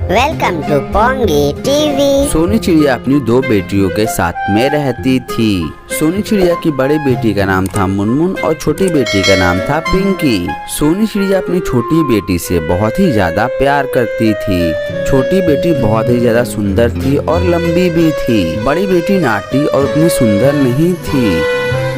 Welcome to Pongi TV. सोनी चिड़िया अपनी दो बेटियों के साथ में रहती थी। सोनी चिड़िया की बड़ी बेटी का नाम था मुनमुन और छोटी बेटी का नाम था पिंकी। सोनी चिड़िया अपनी छोटी बेटी से बहुत ही ज्यादा प्यार करती थी। छोटी बेटी बहुत ही ज्यादा सुंदर थी और लंबी भी थी। बड़ी बेटी नाटी और उतनी सुंदर नहीं थी,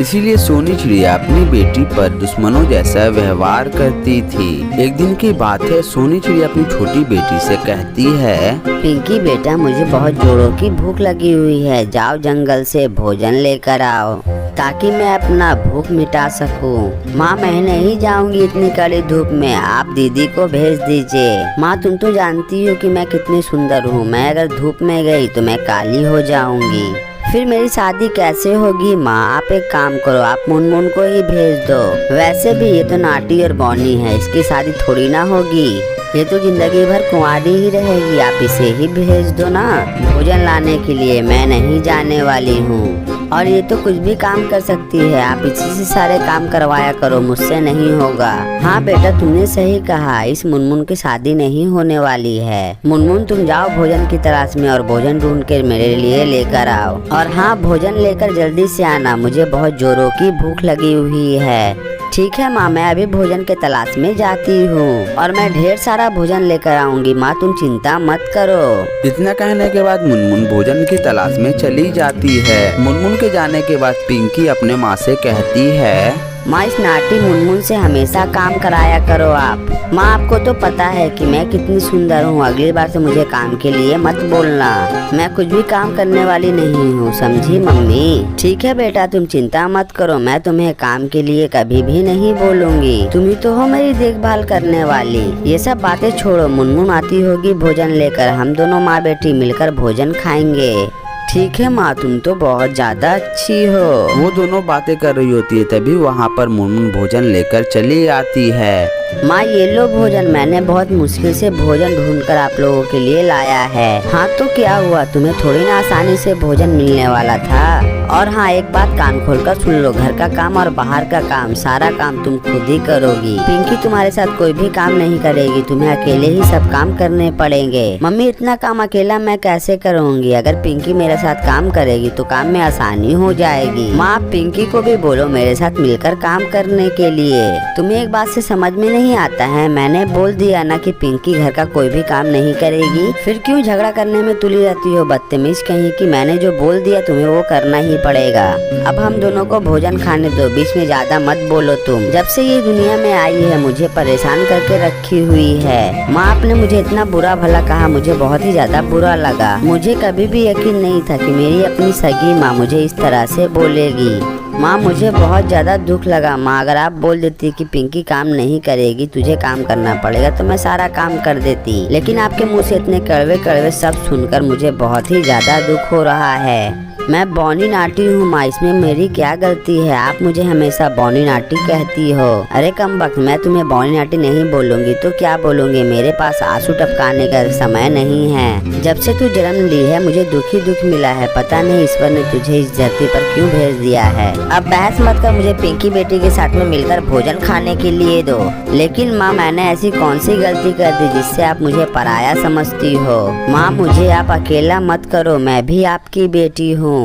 इसीलिए सोनी चिड़िया अपनी बेटी पर दुश्मनों जैसा व्यवहार करती थी। एक दिन की बात है, सोनी चिड़िया अपनी छोटी बेटी से कहती है, पिंकी बेटा, मुझे बहुत जोरों की भूख लगी हुई है, जाओ जंगल से भोजन लेकर आओ ताकि मैं अपना भूख मिटा सकूं। माँ, मैं नहीं जाऊंगी इतनी कड़ी धूप में, आप दीदी को भेज दीजिए। माँ, तुम तो जानती हो कि मैं कितनी सुंदर हूँ, मैं अगर धूप में गई तो मैं काली हो जाऊंगी, फिर मेरी शादी कैसे होगी। माँ, आप एक काम करो, आप मुनमुन को ही भेज दो। वैसे भी ये तो नाटी और बौनी है, इसकी शादी थोड़ी ना होगी, ये तो जिंदगी भर कुंवारी ही रहेगी, आप इसे ही भेज दो ना भोजन लाने के लिए। मैं नहीं जाने वाली हूँ और ये तो कुछ भी काम कर सकती है, आप इसी से सारे काम करवाया करो, मुझसे नहीं होगा। हाँ बेटा, तुमने सही कहा, इस मुनमुन की शादी नहीं होने वाली है। मुनमुन, तुम जाओ भोजन की तलाश में और भोजन ढूंढ के मेरे लिए लेकर आओ। और हाँ, भोजन लेकर जल्दी से आना, मुझे बहुत जोरों की भूख लगी हुई है। ठीक है माँ, मैं अभी भोजन के तलाश में जाती हूँ और मैं ढेर सारा भोजन लेकर आऊंगी। माँ, तुम चिंता मत करो। इतना कहने के बाद मुनमुन भोजन की तलाश में चली जाती है। मुनमुन के जाने के बाद पिंकी अपने माँ से कहती है, माँ, इस नाटी मुनमुन से हमेशा काम कराया करो आप। माँ, आपको तो पता है कि मैं कितनी सुंदर हूँ, अगली बार से मुझे काम के लिए मत बोलना, मैं कुछ भी काम करने वाली नहीं हूँ, समझी मम्मी। ठीक है बेटा, तुम चिंता मत करो, मैं तुम्हें काम के लिए कभी भी नहीं बोलूँगी, तुम ही तो हो मेरी देखभाल करने वाली। ये सब बातें छोड़ो, मुनमुन आती होगी भोजन लेकर, हम दोनों माँ बेटी मिलकर भोजन खाएंगे। ठीक है माँ, तुम तो बहुत ज्यादा अच्छी हो। वो दोनों बातें कर रही होती है, तभी वहाँ पर मुनमुन भोजन लेकर चली आती है। माँ, ये लो भोजन, मैंने बहुत मुश्किल से भोजन ढूंढकर आप लोगों के लिए लाया है। हाँ तो क्या हुआ, तुम्हें थोड़ी ना आसानी से भोजन मिलने वाला था। और हाँ, एक बात कान खोलकर सुन लो, घर का काम और बाहर का काम, सारा काम तुम खुद ही करोगी। पिंकी तुम्हारे साथ कोई भी काम नहीं करेगी, तुम्हें अकेले ही सब काम करने पड़ेंगे। मम्मी, इतना काम अकेला मैं कैसे करूँगी, अगर पिंकी मेरे साथ काम करेगी तो काम में आसानी हो जाएगी। माँ, पिंकी को भी बोलो मेरे साथ मिलकर काम करने के लिए। तुम्हें एक बात से समझ में नहीं आता है, मैंने बोल दिया ना कि पिंकी घर का कोई भी काम नहीं करेगी, फिर क्यों झगड़ा करने में तुली रहती हो बदतमीज कहीं की। मैंने जो बोल दिया तुम्हें वो करना ही पड़ेगा। अब हम दोनों को भोजन खाने दो, बीच में ज्यादा मत बोलो तुम। जब से ये दुनिया में आई है मुझे परेशान करके रखी हुई है। माँ, आपने मुझे इतना बुरा भला कहा, मुझे बहुत ही ज्यादा बुरा लगा। मुझे कभी भी यकीन नहीं था कि मेरी अपनी सगी माँ मुझे इस तरह से बोलेगी। माँ, मुझे बहुत ज्यादा दुख लगा। माँ, अगर आप बोल देती कि पिंकी काम नहीं करेगी, तुझे काम करना पड़ेगा, तो मैं सारा काम कर देती, लेकिन आपके मुंह से इतने कड़वे कड़वे शब्द सुनकर मुझे बहुत ही ज्यादा दुख हो रहा है। मैं बौनी नाटी हूँ माँ, इसमें मेरी क्या गलती है, आप मुझे हमेशा बौनी नाटी कहती हो। अरे कमबख्त, मैं तुम्हें बौनी नाटी नहीं बोलूंगी तो क्या बोलूंगी, मेरे पास आंसू टपकाने का समय नहीं है। जब से तू जन्म ली है मुझे दुख ही दुख मिला है, पता नहीं ईश्वर ने तुझे इस धरती पर क्यों भेज दिया है। अब बहस मत कर, मुझे पिंकी बेटी के साथ में मिलकर भोजन खाने के लिए दो। लेकिन माँ, मैंने ऐसी कौन सी गलती कर दी जिससे आप मुझे पराया समझती हो। माँ, मुझे आप अकेला मत करो, मैं भी आपकी बेटी हूँ।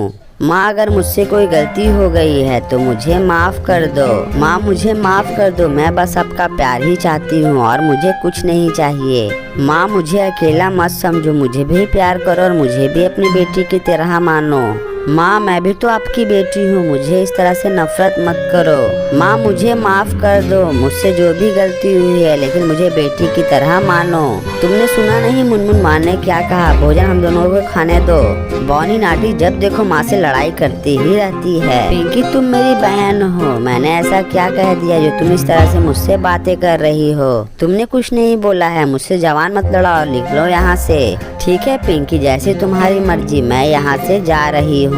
माँ, अगर मुझसे कोई गलती हो गई है तो मुझे माफ कर दो। माँ, मुझे माफ कर दो, मैं बस आपका प्यार ही चाहती हूँ और मुझे कुछ नहीं चाहिए। माँ, मुझे अकेला मत समझो, मुझे भी प्यार करो और मुझे भी अपनी बेटी की तरह मानो। माँ, मैं भी तो आपकी बेटी हूँ, मुझे इस तरह से नफरत मत करो। माँ, मुझे माफ कर दो, मुझसे जो भी गलती हुई है, लेकिन मुझे बेटी की तरह मानो। तुमने सुना नहीं मुनमुन माँ ने क्या कहा, भोजन हम दोनों को खाने दो। बौनी नाटी जब देखो माँ से लड़ाई करती ही रहती है। पिंकी, तुम मेरी बहन हो, मैंने ऐसा क्या कह दिया जो तुम इस तरह से मुझसे बातें कर रही हो। तुमने कुछ नहीं बोला है, मुझसे जवान मत लड़ाओ, निकलो लो यहाँ से। ठीक है पिंकी, जैसे तुम्हारी मर्जी, मैं यहाँ से जा रही हूँ,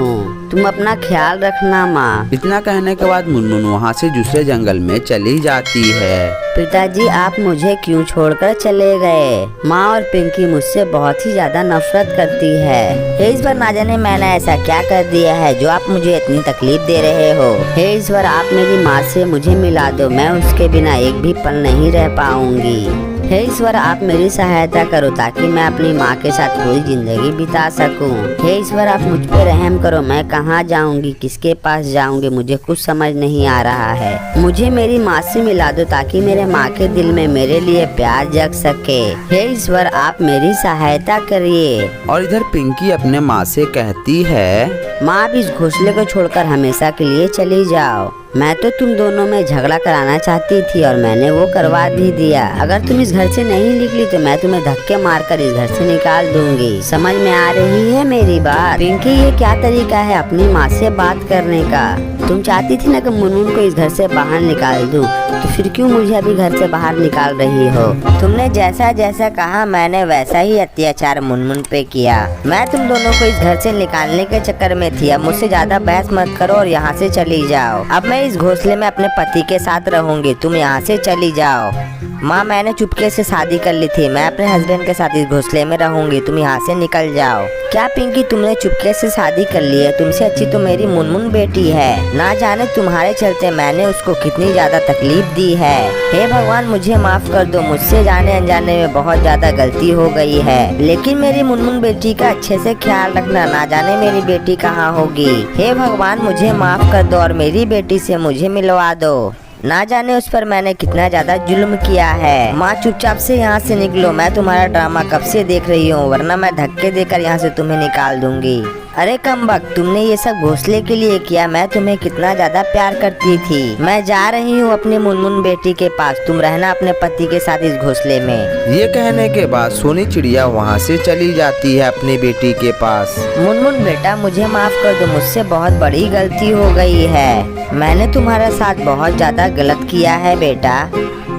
तुम अपना ख्याल रखना माँ। इतना कहने के बाद मुनमुन वहाँ से दूसरे जंगल में चली जाती है। पिताजी, आप मुझे क्यों छोड़कर चले गए। माँ और पिंकी मुझसे बहुत ही ज्यादा नफरत करती है। हे ईश्वर, ना जाने मैंने ऐसा क्या कर दिया है जो आप मुझे इतनी तकलीफ दे रहे हो। हे ईश्वर, आप मेरी माँ से मुझे मिला दो, मैं उसके बिना एक भी पल नहीं रह पाऊंगी। हे ईश्वर, आप मेरी सहायता करो ताकि मैं अपनी माँ के साथ पूरी जिंदगी बिता सकूं। हे ईश्वर, आप मुझ पे रहम करो। मैं कहाँ जाऊंगी, किसके पास जाऊंगी, मुझे कुछ समझ नहीं आ रहा है। मुझे मेरी माँ से मिला दो ताकि मेरे माँ के दिल में मेरे लिए प्यार जग सके। हे ईश्वर, आप मेरी सहायता करिए। और इधर पिंकी अपने माँ से कहती है, माँ, आप इस घोंसले को छोड़कर हमेशा के लिए चली जाओ। मैं तो तुम दोनों में झगड़ा कराना चाहती थी और मैंने वो करवा भी दिया। अगर तुम इस घर से नहीं निकली तो मैं तुम्हें धक्के मारकर इस घर से निकाल दूंगी। समझ में आ रही है मेरी बात? पिंकी, ये क्या तरीका है अपनी माँ से बात करने का? तुम चाहती थी ना कि मुनमुन को इस घर से बाहर निकाल दूं, तो फिर क्यों मुझे अभी घर से बाहर निकाल रही हो? तुमने जैसा जैसा कहा मैंने वैसा ही अत्याचार मुनमुन पे किया। मैं तुम दोनों को इस घर से निकालने के चक्कर में थी। अब मुझसे ज्यादा बहस मत करो और यहाँ से चली जाओ। अब मैं इस घोंसले में अपने पति के साथ रहूंगी, तुम यहाँ से चली जाओ। माँ, मैंने चुपके से शादी कर ली थी। मैं अपने हस्बैंड के साथ इस घोंसले में रहूंगी, तुम यहाँ से निकल जाओ। क्या पिंकी, तुमने चुपके से शादी कर ली है? तुमसे अच्छी तो मेरी मुनमुन बेटी है। ना जाने तुम्हारे चलते मैंने उसको कितनी ज्यादा तकलीफ दी है। हे भगवान, मुझे माफ कर दो। मुझसे जाने अनजाने में बहुत ज्यादा गलती हो गई है, लेकिन मेरी मुनमुन बेटी का अच्छे से ख्याल रखना। ना जाने मेरी बेटी कहाँ होगी। हे भगवान, मुझे माफ कर दो और मेरी बेटी से मुझे मिलवा दो। ना जाने उस पर मैंने कितना ज्यादा जुल्म किया है। माँ, चुपचाप से यहाँ से निकलो। मैं तुम्हारा ड्रामा कब से देख रही हूँ, वरना मैं धक्के देकर यहाँ से तुम्हें निकाल दूंगी। अरे कमबख्त, तुमने ये सब घोंसले के लिए किया। मैं तुम्हें कितना ज्यादा प्यार करती थी। मैं जा रही हूँ अपनी मुनमुन बेटी के पास। तुम रहना अपने पति के साथ इस घोंसले में। ये कहने के बाद सोनी चिड़िया वहाँ से चली जाती है अपनी बेटी के पास। मुनमुन बेटा, मुझे माफ कर दो। मुझसे बहुत बड़ी गलती हो गई है। मैंने तुम्हारे साथ बहुत ज्यादा गलत किया है बेटा।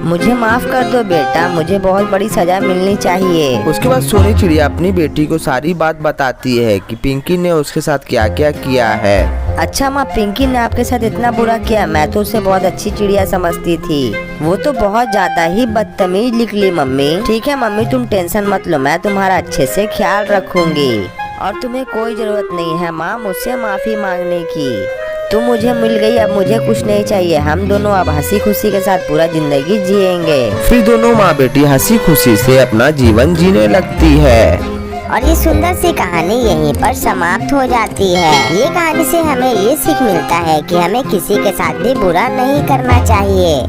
मुझे माफ कर दो बेटा, मुझे बहुत बड़ी सजा मिलनी चाहिए। उसके बाद सोनी चिड़िया अपनी बेटी को सारी बात बताती है कि पिंकी ने उसके साथ क्या क्या किया है। अच्छा माँ, पिंकी ने आपके साथ इतना बुरा किया? मैं तो उसे बहुत अच्छी चिड़िया समझती थी। वो तो बहुत ज्यादा ही बदतमीज निकली मम्मी। ठीक है मम्मी, तुम टेंशन मत लो। मैं तुम्हारा अच्छे से ख्याल रखूंगी और तुम्हें कोई जरूरत नहीं है माँ मुझसे माफी मांगने की। तुम मुझे मिल गई, अब मुझे कुछ नहीं चाहिए। हम दोनों अब हंसी खुशी के साथ पूरा जिंदगी जिएंगे। फिर दोनों माँ बेटी हंसी खुशी से अपना जीवन जीने लगती है। और ये सुंदर सी कहानी यहीं पर समाप्त हो जाती है। ये कहानी से हमें ये सीख मिलता है कि हमें किसी के साथ भी बुरा नहीं करना चाहिए।